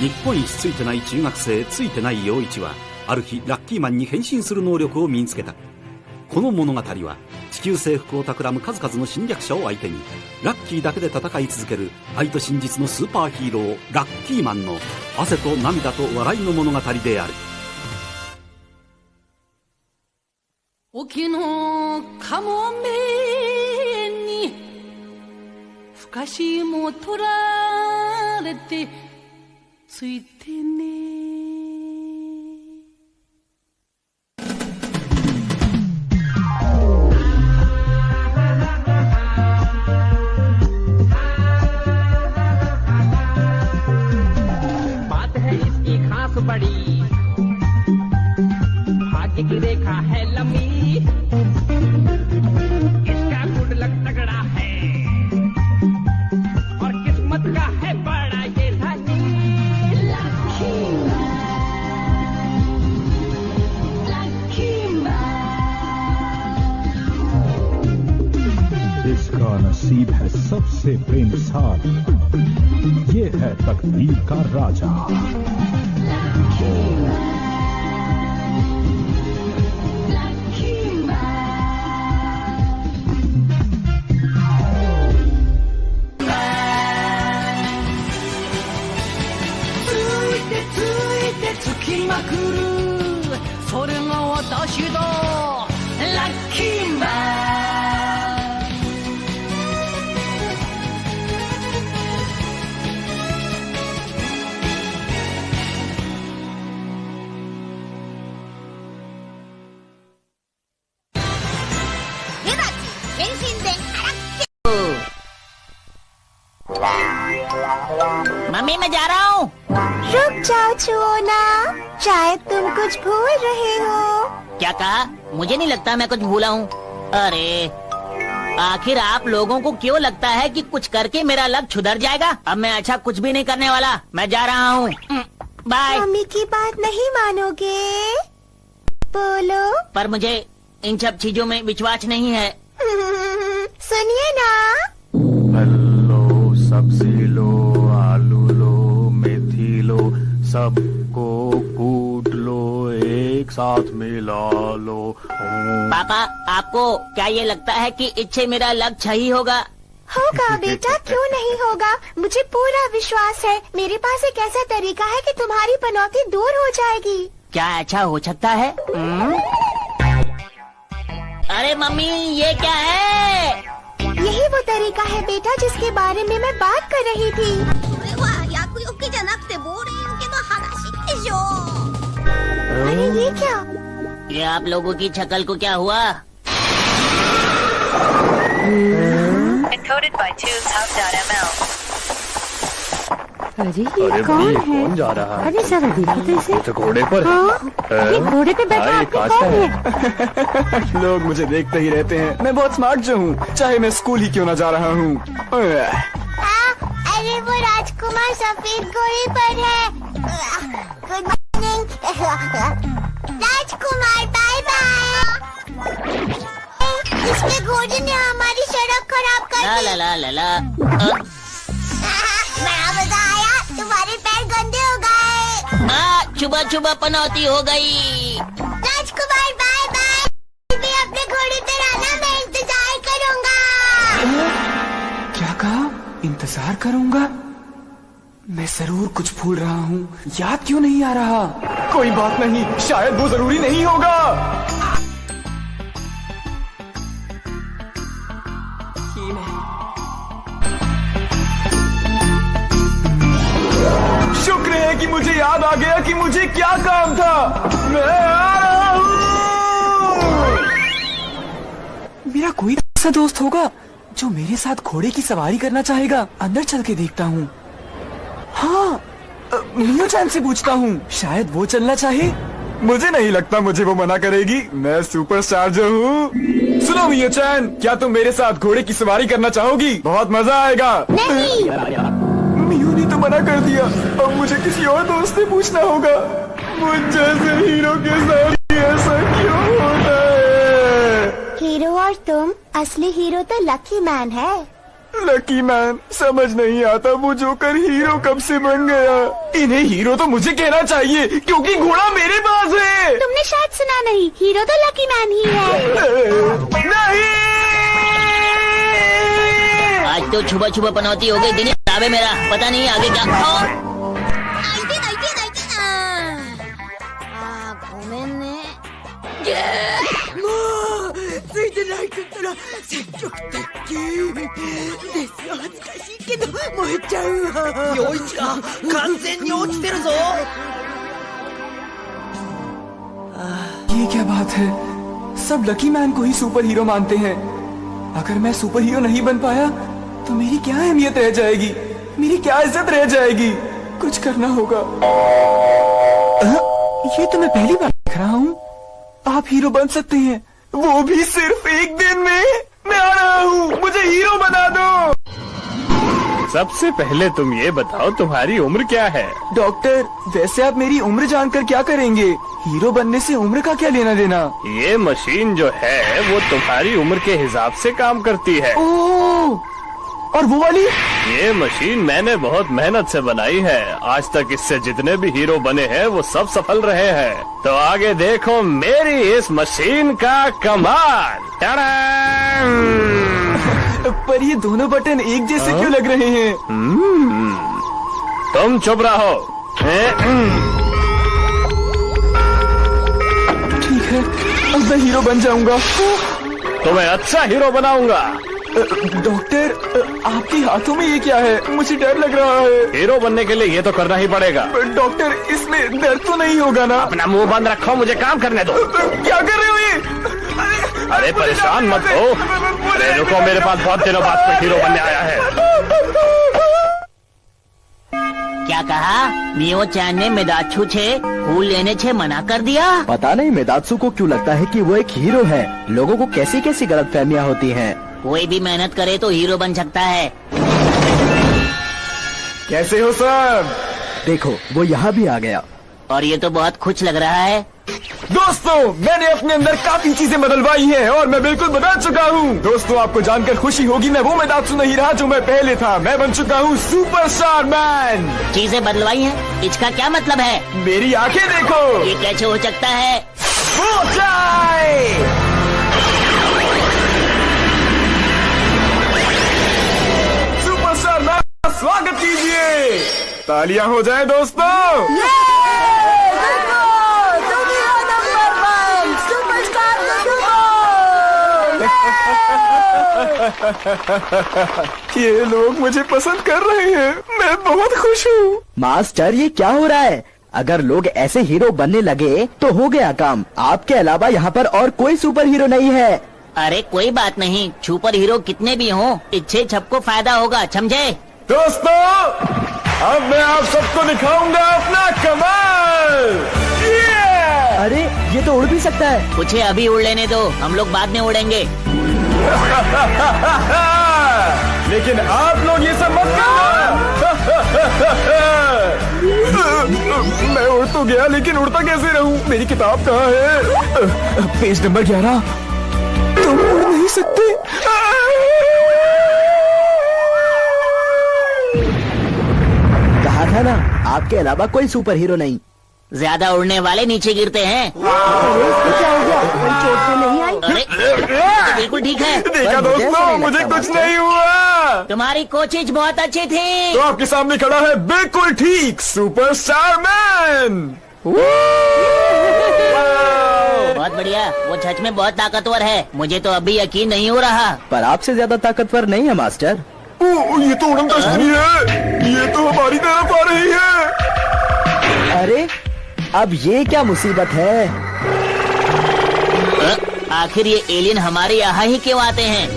日本一ついてない中学生ついてない陽一はある日ラッキーマンに変身する能力を身につけた。この物語は地球征服を企む数々の侵略者を相手にラッキーだけで戦い続ける愛と真実のスーパーヒーローラッキーマンの汗と涙と笑いの物語である。沖のかもめにふかしも取られてついてね。बात है इसकी खास बड़ी भाग्य की रेखा है लंबी इसका गुड लक तगड़ा है और किस्मत का है बड़ा ये धनी। इसका नसीब है सबसे बेमिसाल, ये है तकदीर का राजा।それが私だラッキーマン。レバチ変身でमम्मी मैं जा रहा हूँ। रुक जाओ छुओना, शायद तुम कुछ भूल रहे हो। क्या कहा? मुझे नहीं लगता मैं कुछ भूला हूँ। अरे आखिर आप लोगों को क्यों लगता है कि कुछ करके मेरा लक सुधर जाएगा? अब मैं अच्छा कुछ भी नहीं करने वाला, मैं जा रहा हूँ। बाय। मम्मी की बात नहीं मानोगे? बोलो। पर मुझे इन सब चीजों में विश्वास नहीं है। सुनिए ना। लो सब्जी लो, आलू लो, मेथी लो, सबको कूट लो, एक साथ मिला लो। पापा आपको क्या ये लगता है कि इससे मेरा लक सही होगा? होगा बेटा, क्यों नहीं होगा। मुझे पूरा विश्वास है। मेरे पास एक ऐसा तरीका है कि तुम्हारी पनौती दूर हो जाएगी। क्या अच्छा हो सकता है? अरे मम्मी ये क्या है? यही वो तरीका है बेटा जिसके बारे में मैं बात कर रही थी। それは薬よけじゃなくて亡霊よけの話でしょ。 अरे ये क्या? ये आप लोगों की शक्ल को क्या हुआ? Encoded by TuneHub.ml। अरे ये कौन जा रहा है? अरे जरा देखो तो इसे। तो घोड़े पर ये घोड़े पे बैठा आदमी कौन है? लोग मुझे देखते ही रहते हैं। मैं बहुत स्मार्ट जो हूँ, चाहे मैं स्कूल ही क्यों ना जा रहा हूँ। अरे वो राजकुमार सफेद घोड़े पर है। गुड मॉर्निंग राजकुमार, बाय बाय। इसके घोड़े ने हमारी सड़क खराब कर दी। ला ला ला ला। बड़ा मजा आया, तुम्हारे पैर गंदे हो गए। चुबा चुबा पनौती हो गई। राजकुमार बाय बाय। मैं अपने घोड़े पर आना, मैं इंतजार करूँगा। क्या कहा? इंतजार करूँगा? मैं जरूर कुछ भूल रहा हूँ, याद क्यों नहीं आ रहा? कोई बात नहीं, शायद वो जरूरी नहीं होगा। शुक्र है कि मुझे याद आ गया कि मुझे क्या काम था। मैं आ रहा हूँ। मेरा कोई ऐसा दोस्त होगा जो मेरे साथ घोड़े की सवारी करना चाहेगा। अंदर चल के देखता हूँ। हाँ, मियो चैन से पूछता हूँ, शायद वो चलना चाहे। मुझे नहीं लगता मुझे वो मना करेगी, मैं सुपरस्टार जो हूँ। सुनो मियो चैन, क्या तुम मेरे साथ घोड़े की सवारी करना चाहोगी? बहुत मजा आएगा। नहीं। मियो ने तो मना कर दिया, अब मुझे किसी और दोस्त से पूछना होगा। मुझ जैसे हीरो के साथ ऐसा क्यों होता है? हीरो और तुम, असली हीरो तो लकी मैन है। लकी मैन, समझ नहीं आता वो जोकर हीरो कब से बन गया। इन्हें हीरो तो मुझे कहना चाहिए क्योंकि घोड़ा मेरे पास है। तुमने शायद सुना नहीं, हीरो तो लकी मैन ही है। नहीं, आज तो छुपा छुपा पनौती हो गई। दिन खराब है मेरा, पता नहीं आगे क्या। ये क्या बात है, सब लकी मैन को ही सुपर हीरो मानते हैं। अगर मैं सुपर हीरो नहीं बन पाया तो मेरी क्या अहमियत रह जाएगी, मेरी क्या इज्जत रह जाएगी। कुछ करना होगा। ये तो मैं पहली बार देख रहा हूँ। आप हीरो बन सकते हैं, वो भी सिर्फ एक दिन में। मैं आ रहा हूँ, मुझे हीरो बना दो। सबसे पहले तुम ये बताओ तुम्हारी उम्र क्या है? डॉक्टर, वैसे आप मेरी उम्र जानकर क्या करेंगे? हीरो बनने से उम्र का क्या लेना देना? ये मशीन जो है वो तुम्हारी उम्र के हिसाब से काम करती है। ओह, और वो वाली? ये मशीन मैंने बहुत मेहनत से बनाई है। आज तक इससे जितने भी हीरो बने हैं वो सब सफल रहे हैं। तो आगे देखो मेरी इस मशीन का कमाल। पर ये दोनों बटन एक जैसे क्यों लग रहे हैं? तुम चुप रहो। ठीक है, अब मैं हीरो बन जाऊंगा। तुम्हें अच्छा हीरो बनाऊंगा। डॉक्टर, आपके हाथों में ये क्या है? मुझे डर लग रहा है। हीरो बनने के लिए ये तो करना ही पड़ेगा। डॉक्टर, इसमें दर्द तो नहीं होगा ना? अपना मुंह बंद रखो, मुझे काम करने दो। क्या कर रहे हो ये? अरे परेशान मत हो। अरे रुको, मेरे पास बहुत दिनों बाद कोई हीरो बनने आया है। क्या कहा? मियो चैन ने मेदात्सु छे फूल लेने छे मना कर दिया। पता नहीं मेदात्सु को क्यों लगता है कि वो एक हीरो है। लोगों को कैसी कैसी गलतफहमियां होती हैं। कोई भी मेहनत करे तो हीरो बन सकता है। कैसे हो सब? देखो, वो यहाँ भी आ गया। और ये तो बहुत खुश लग रहा है। दोस्तों, मैंने अपने अंदर काफी चीजें बदलवाई हैं और मैं बिल्कुल बदल चुका हूँ। दोस्तों, आपको जानकर खुशी होगी, मैं वो मेदात्सु नहीं रहा जो मैं पहले था। मैं बन चुका हूँ सुपरस्टार मैन। चीजें बदलवाई हैं? इसका क्या मतलब है? मेरी आंखें देखो। ये कैसे हो सकता है? सुपरस्टार मैन का स्वागत कीजिए। तालियां हो जाए दोस्तों। ये लोग मुझे पसंद कर रहे हैं, मैं बहुत खुश हूँ। मास्टर, ये क्या हो रहा है? अगर लोग ऐसे हीरो बनने लगे तो हो गया काम। आपके अलावा यहाँ पर और कोई सुपर हीरो नहीं है। अरे कोई बात नहीं, सुपर हीरो कितने भी हों, इच्छे सबको फायदा होगा, समझे? दोस्तों, अब मैं आप सबको दिखाऊंगा अपना कमाल। अरे ये तो उड़ भी सकता है। मुझे अभी उड़ लेने दो, हम लोग बाद में उड़ेंगे। लेकिन आप लोग ये सब मत करना। मैं उड़ तो गया, लेकिन उड़ता कैसे रहूं? मेरी किताब कहाँ है? Page number 11। तुम उड़ नहीं सकते। कहा था ना, आपके अलावा कोई सुपर हीरो नहीं। ज्यादा उड़ने वाले नीचे गिरते हैं। क्या हो गया? कोई चोट तो नहीं आई? अरे बिल्कुल ठीक है। देखा दोस्तों, मुझे कुछ नहीं हुआ। तुम्हारी कोशिश बहुत अच्छी थी। तो आपके सामने खड़ा है बिल्कुल ठीक सुपरस्टार मैन। बहुत बढ़िया, वो सच में बहुत ताकतवर है। मुझे तो अभी यकीन नहीं हो रहा। पर आपसे ज्यादा ताकतवर नहीं है मास्टर। ये तो उड़न दस्तूरी है, ये तो हमारी तरफ आ रही है। अरे अब ये क्या मुसीबत है? आखिर ये एलियन हमारे यहाँ ही क्यों आते हैं?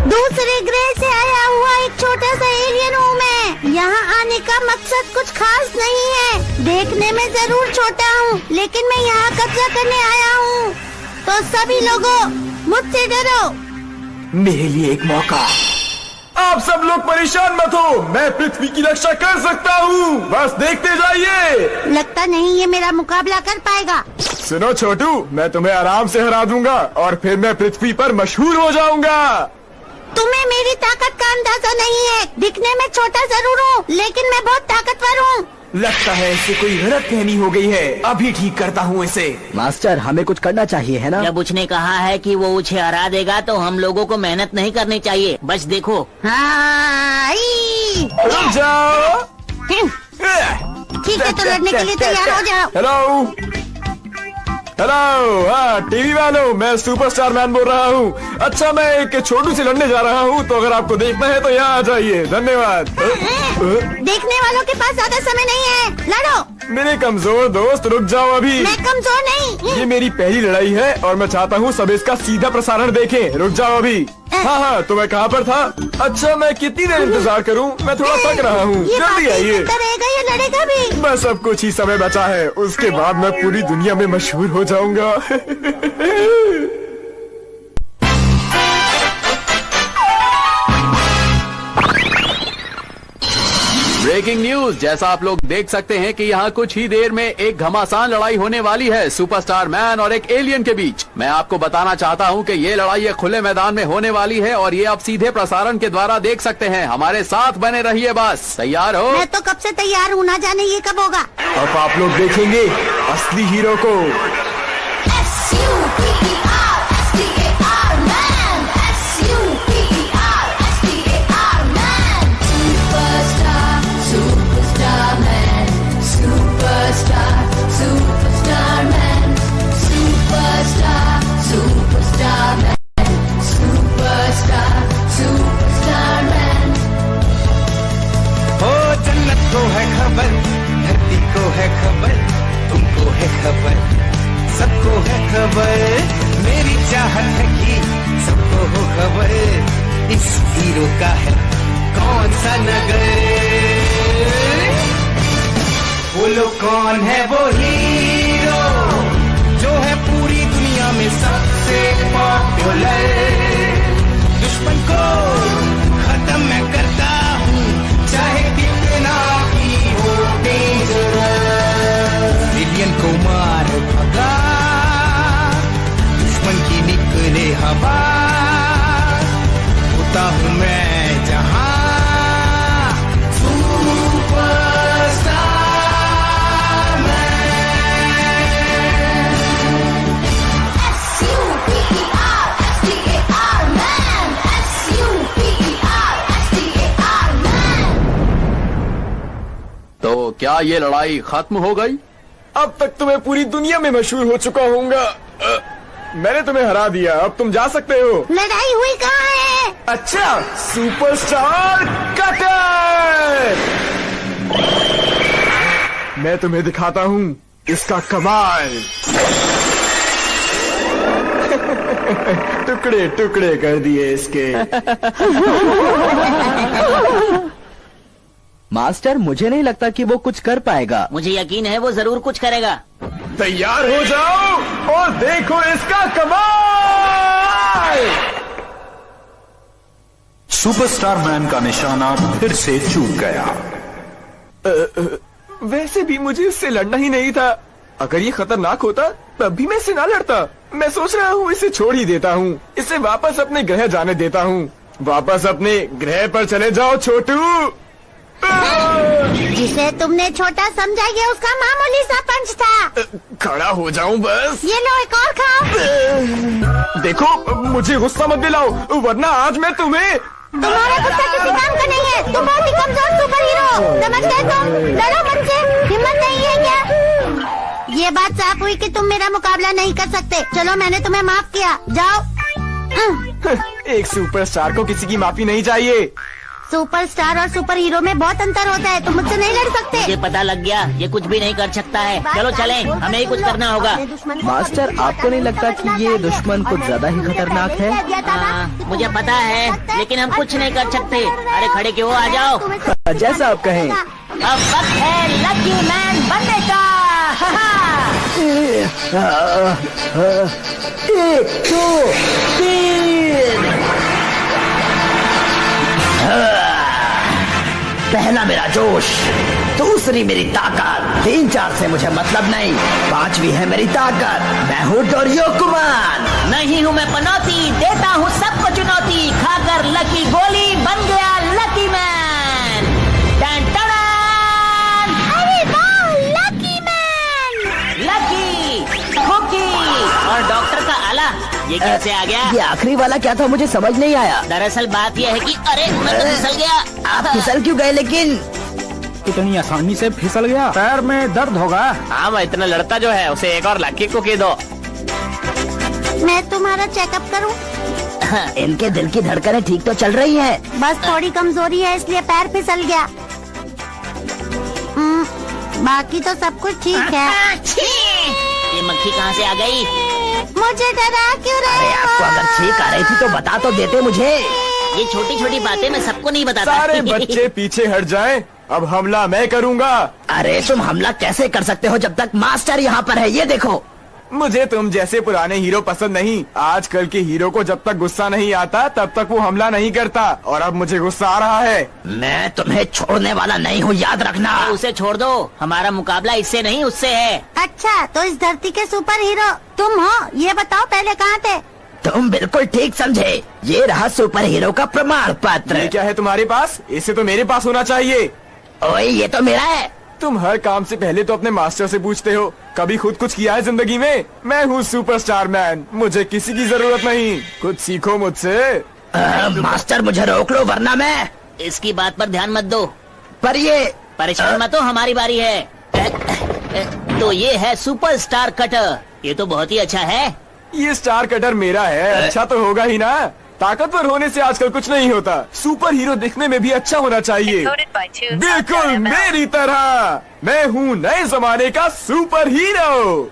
दूसरे ग्रह से आया हुआ एक छोटा सा एलियन हूँ मैं। यहाँ आने का मकसद कुछ खास नहीं है। देखने में जरूर छोटा हूँ, लेकिन मैं यहाँ कब्जा करने आया हूँ। तो सभी लोगों, मुझसे डरो। मेरे लिए एक मौका। आप सब लोग परेशान मत हो, मैं पृथ्वी की रक्षा कर सकता हूँ। बस देखते जाइए। लगता नहीं ये मेरा मुकाबला कर पाएगा। सुनो छोटू, मैं तुम्हें आराम से हरा दूंगा और फिर मैं पृथ्वी पर मशहूर हो जाऊंगा। तुम्हें मेरी ताकत का अंदाजा नहीं है। दिखने में छोटा जरूर हूँ, लेकिन मैं बहुत ताकतवर हूँ। लगता है इसे कोई गलतफहमी हो गई है। अभी ठीक करता हूँ इसे। मास्टर, हमें कुछ करना चाहिए, है ना? जब उसने कहा है कि वो उसे हरा देगा तो हम लोगों को मेहनत नहीं करनी चाहिए, बस देखो। रुक जाओ। ठीक है, तो लड़ने के लिए तैयार हो जाओ। हेलो हेलो, हाँ टीवी वालों, मैं सुपरस्टार मैन बोल रहा हूँ। अच्छा, मैं एक छोटू से लड़ने जा रहा हूँ, तो अगर आपको देखना है तो यहाँ आ जाइए। धन्यवाद। देखने वालों के पास ज्यादा समय नहीं है, लड़ो। मेरे कमजोर दोस्त, रुक जाओ अभी। मैं कमजोर नहीं। ये मेरी पहली लड़ाई है और मैं चाहता हूँ सब इसका सीधा प्रसारण देखें। रुक जाओ अभी। हाँ, तो मैं कहाँ पर था? अच्छा, मैं कितनी देर इंतजार करूँ? मैं थोड़ा थक रहा हूँ, जल्दी आइए। ये लड़ेगा भी। बस अब कुछ ही समय बचा है, उसके बाद मैं पूरी दुनिया में मशहूर हो जाऊंगा। ब्रेकिंग न्यूज, जैसा आप लोग देख सकते हैं कि यहाँ कुछ ही देर में एक घमासान लड़ाई होने वाली है सुपरस्टार मैन और एक एलियन के बीच। मैं आपको बताना चाहता हूँ कि ये लड़ाई एक खुले मैदान में होने वाली है और ये आप सीधे प्रसारण के द्वारा देख सकते हैं। हमारे साथ बने रहिए बस। तैयार हो? मैं तो कब से तैयार हूँ, ना जाने ये कब होगा। अब आप लोग देखेंगे असली हीरो को। को है खबर, धरती को है खबर, तुमको है खबर, सबको है खबर। मेरी चाहत है कि सबको हो खबर, इस हीरो का है कौन सा नगर। बोलो कौन है वो हीरो जो है पूरी दुनिया में सबसे पॉपुलर। दुश्मन को खत्म मैं करता हूँ, चाहे कितना भी हो डेंजरस। विलियन को मार भगा, दुश्मन की निकले हवा। होता हूँ मैं जहाँ superstar man. SUPERSTAR man, SUPERSTAR man. तो क्या ये लड़ाई खत्म हो गई? अब तक तो मैं पूरी दुनिया में मशहूर हो चुका हूँगा। मैंने तुम्हें हरा दिया, अब तुम जा सकते हो। लड़ाई हुई कहाँ है? अच्छा, सुपरस्टार कटर। मैं तुम्हें दिखाता हूँ इसका कमाल। टुकड़े टुकड़े कर दिए इसके। मास्टर, मुझे नहीं लगता कि वो कुछ कर पाएगा। मुझे यकीन है वो जरूर कुछ करेगा। तैयार हो जाओ और देखो इसका कमाल। सुपरस्टार मैन का निशाना फिर से चूक गया। वैसे भी मुझे इससे लड़ना ही नहीं था। अगर ये खतरनाक होता तब भी मैं इससे ना लड़ता। मैं सोच रहा हूँ इसे छोड़ ही देता हूँ, इसे वापस अपने ग्रह जाने देता हूँ। वापस अपने ग्रह पर चले जाओ छोटू। जिसे तुमने छोटा समझा, ये उसका मामूली सा पंच था। खड़ा हो जाऊं बस। ये लो, एक और खाओ। देखो, मुझे गुस्सा मत दिलाओ, वरना आज मैं तुम्हें। तुम्हारा गुस्सा किसी काम का नहीं है। तुम बहुत ही कमजोर सुपर हीरो, समझ गए तुम? लड़ो मुझसे, हिम्मत नहीं है क्या? ये बात साफ हुई कि तुम मेरा मुकाबला नहीं कर सकते। चलो, मैंने तुम्हें माफ किया, जाओ। एक सुपरस्टार को किसी की माफी नहीं चाहिए। सुपरस्टार और सुपर हीरो में बहुत अंतर होता है। तुम मुझसे नहीं लड़ सकते। मुझे पता लग गया, ये कुछ भी नहीं कर सकता है। चलो चलें, हमें ही कुछ करना होगा। मास्टर, आपको नहीं लगता कि ये दुश्मन कुछ ज्यादा ही खतरनाक है? मुझे पता है, लेकिन हम कुछ नहीं कर सकते। अरे खड़े क्यों, आ जाओ। जैसा आप कहें। अब वक्त है लकी मैन बनने का। 1 2 3। पहला मेरा जोश, दूसरी मेरी ताकत, 3 4 से मुझे मतलब नहीं, 5वीं है मेरी ताकत। मैं हूँ डोरियो कुमान। नहीं हूँ मैं पनौती, देता हूँ सबको चुनौती, खाकर और लकी गोली बन गया लकी मैन। टन टन। अरे वाह, लकी मैन। लकी, कुकी और डॉक्टर का आला, ये कैसे आ गया? ये आखिरी वाला क्या था, मुझे समझ नहीं आया। दरअसल बात यह है कि अरे मैं तो फिसल गया। आप फिसल क्यों गए लेकिन? इतनी आसानी से फिसल गया? पैर में दर्द होगा। हाँ, मैं इतना लड़ता जो है उसे एक और लकी कुकी दो। मैं तुम्हारा चेकअप करूं? इनके दिल की धड़कनें ठीक तो चल रही है, बस थोड़ी कमजोरी है इसलिए पैर फिसल गया। बाकी तो सब कुछ ठीक है। ये मक्खी कहाँ से आ गई? मुझे डरा क्यों रहे अरे हो? आपको अगर छींक आ रही थी तो बता तो देते मुझे। ये छोटी छोटी बातें मैं सबको नहीं बताता। सारे बच्चे पीछे हट जाएं, अब हमला मैं करूंगा। अरे तुम हमला कैसे कर सकते हो जब तक मास्टर यहाँ पर है? ये देखो। मुझे तुम जैसे पुराने हीरो पसंद नहीं। आजकल के हीरो को जब तक गुस्सा नहीं आता तब तक वो हमला नहीं करता, और अब मुझे गुस्सा आ रहा है। मैं तुम्हें छोड़ने वाला नहीं हूँ, याद रखना। उसे छोड़ दो, हमारा मुकाबला इससे नहीं उससे है। अच्छा, तो इस धरती के सुपर हीरो तुम हो? ये बताओ पहले कहाँ थे? तुम बिल्कुल ठीक समझे। ये रहा सुपर हीरो का प्रमाण पत्र। ये क्या है तुम्हारे पास? इसे तो मेरे पास होना चाहिए। ओए, ये तो मेरा है। तुम हर काम से पहले तो अपने मास्टर से पूछते हो, कभी खुद कुछ किया है जिंदगी में? मैं हूँ सुपरस्टार मैन, मुझे किसी की जरूरत नहीं। कुछ सीखो मुझसे। मास्टर मुझे रोक लो वरना मैं। इसकी बात पर ध्यान मत दो। पर ये परेशान मत हो, हमारी बारी है। तो ये है सुपरस्टार कटर। ये तो बहुत ही अच्छा है। ये स्टार कटर मेरा है, अच्छा तो होगा ही ना। ताकतवर होने से आजकल कुछ नहीं होता, सुपर हीरो दिखने में भी अच्छा होना चाहिए, बिल्कुल मेरी तरह। मैं हूँ नए जमाने का सुपर हीरो।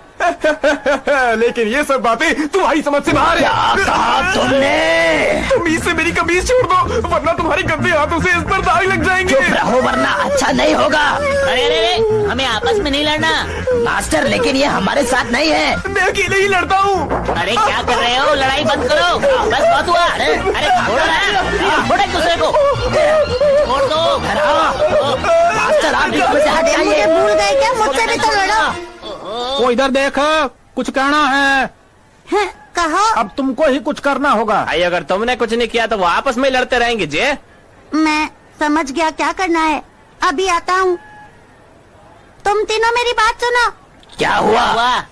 लेकिन ये सब बातें तुम्हारी समझ से बाहर है। क्या कहा तुमने? तुम इससे मेरी कमीज छोड़ दो, वरना तुम्हारी गंदे हाथों से इस पर दाग लग जाएंगे। चुप रहो वरना अच्छा नहीं होगा। अरे अरे अरे, हमें आपस में नहीं लड़ना। मास्टर, लेकिन ये हमारे साथ नहीं है। मैं अकेले ही लड़ता हूँ। अरे क्या कर रहे हो? लड़ाई बंद करो, बस बहुत हुआ। अरे छोड़ो ना, छोड़ो एक दूसरे को, छोड़ दो। मास्टर, आप बीच से हट जाइए। भूल गए क्या? मुझसे भी तो लड़ो। वो इधर देख, कुछ कहना है? कहो। अब तुमको ही कुछ करना होगा। भाई, अगर तुमने कुछ नहीं किया तो वो आपस में लड़ते रहेंगे जे। मैं समझ गया क्या करना है, अभी आता हूँ। तुम तीनों मेरी बात सुनो। क्या हुआ?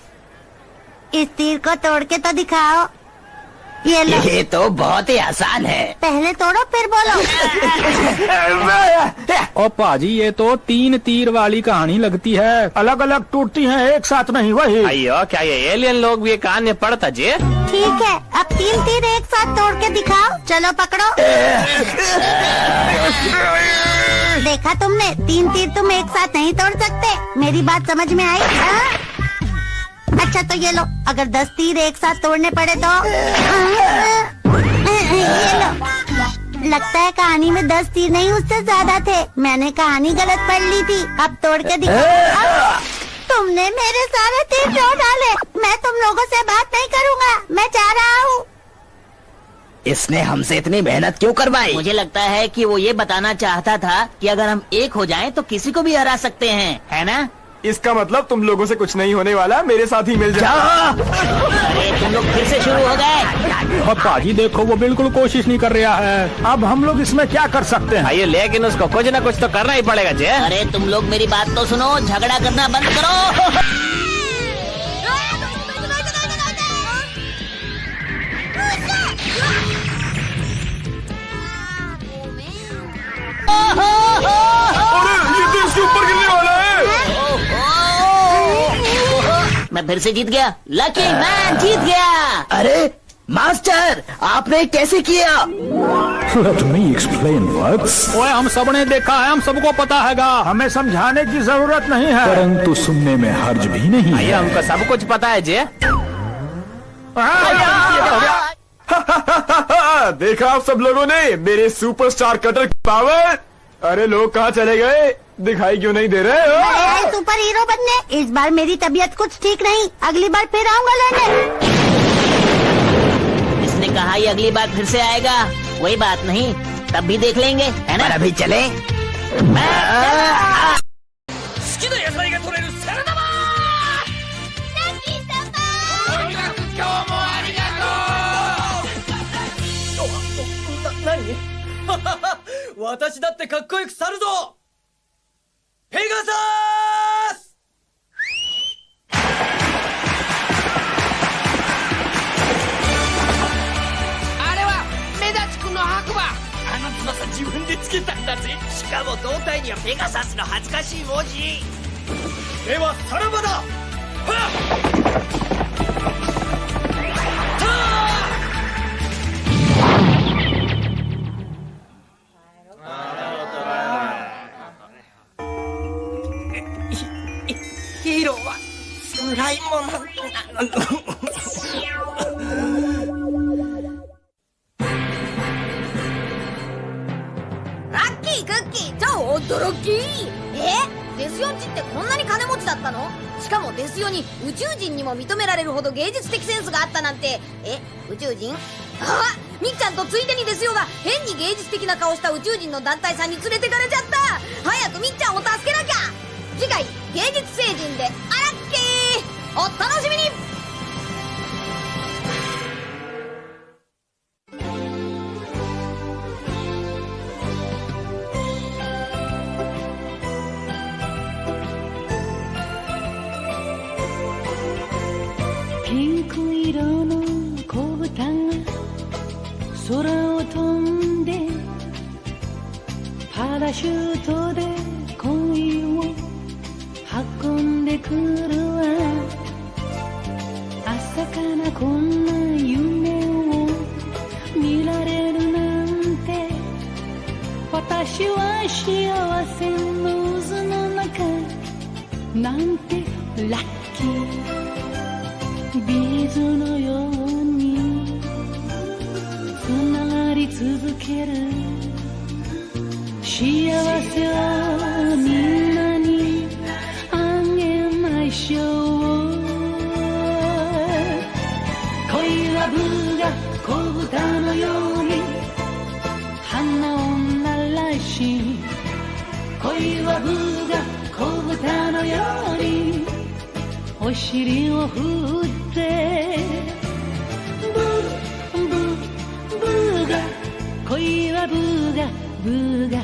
इस तीर को तोड़ के तो दिखाओ। ये लो। ये तो बहुत ही आसान है। पहले तोड़ो फिर बोलो। ओ पाजी, ये तो 3 तीर वाली कहानी लगती है, अलग अलग टूटती हैं, एक साथ नहीं। वही अयो, क्या ये एलियन लोग भी ये कहानी पढ़ता जे? ठीक है, अब 3 तीर एक साथ तोड़ के दिखाओ। चलो पकड़ो। देखा तुमने, 3 तीर तुम एक साथ नहीं तोड़ सकते। मेरी बात समझ में आई? अच्छा तो ये लो, अगर 10 तीर एक साथ तोड़ने पड़े तो ये लो। लगता है कहानी में 10 तीर नहीं उससे ज्यादा थे। मैंने कहानी गलत पढ़ ली थी। अब तोड़ के दिखा। तुमने मेरे सारे तीर तोड़ डाले। मैं तुम लोगों से बात नहीं करूँगा, मैं जा रहा हूँ। इसने हमसे इतनी मेहनत क्यों करवाई? मुझे लगता है कि वो ये बताना चाहता था कि अगर हम एक हो जाएं तो किसी को भी हरा सकते हैं, है ना? इसका मतलब तुम लोगों से कुछ नहीं होने वाला, मेरे साथ ही मिल जाओ। अरे तुम लोग फिर से शुरू हो गए। और पाजी देखो, वो बिल्कुल कोशिश नहीं कर रहा है। अब हम लोग इसमें क्या कर सकते हैं? आइए, लेकिन उसको कुछ न कुछ तो करना ही पड़ेगा जे। अरे तुम लोग मेरी बात तो सुनो, झगड़ा करना बंद करो। अरे ये तो इसके ऊपर गिरने वाला है। मैं फिर से जीत गया, लकी मैन जीत गया। अरे मास्टर, आपने कैसे किया? Let me explain, Bugs. ओए, हम सबने देखा है, हम सबको पता हैगा, हमें समझाने की जरूरत नहीं है। परंतु सुनने में हर्ज भी नहीं है। हमको सब कुछ पता है जे। देखा आप सब लोगों ने मेरे सुपरस्टार कटर की पावर। अरे लोग कहाँ चले गए? दिखाई क्यों नहीं दे रहे? मैं सुपर हीरो बनने। इस बार मेरी तबीयत कुछ ठीक नहीं, अगली बार फिर आऊंगा लड़ने। इसने कहा ये अगली बार फिर से आएगा। कोई बात नहीं, तब भी देख लेंगे, है ना? अभी चले। 私だってかっこよく去るぞ。ペガサス。あれは目立ち君の白馬。あの翼自分でつけたんだぜ。しかも胴体にはペガサスの恥ずかしい文字。ではさらばだ。はヒーローは辛いもの。ラッキークッキー超驚き。デスヨンちってこんなに金持ちだったの？しかもデスヨに宇宙人にも認められるほど芸術的センスがあったなんて。宇宙人？あ、みっちゃんとついでにデスヨが変に芸術的な顔した宇宙人の団体さんに連れてかれちゃった。早くみっちゃんを助けなきゃ。次回芸術星人でアラッキー、お楽しみに。ピンク色の子豚が空を飛んでパラシュートで恋を運んでくるわ。朝からこんな夢を見られるなんて、私は幸せの渦の中なんてラッキー。ビーズのようにつながり続ける幸せをみんなにあげましょう。恋はブが子豚のように花を鳴らし、恋はブが子豚のようにお尻を振ってブーブーブーが恋はブーがブーが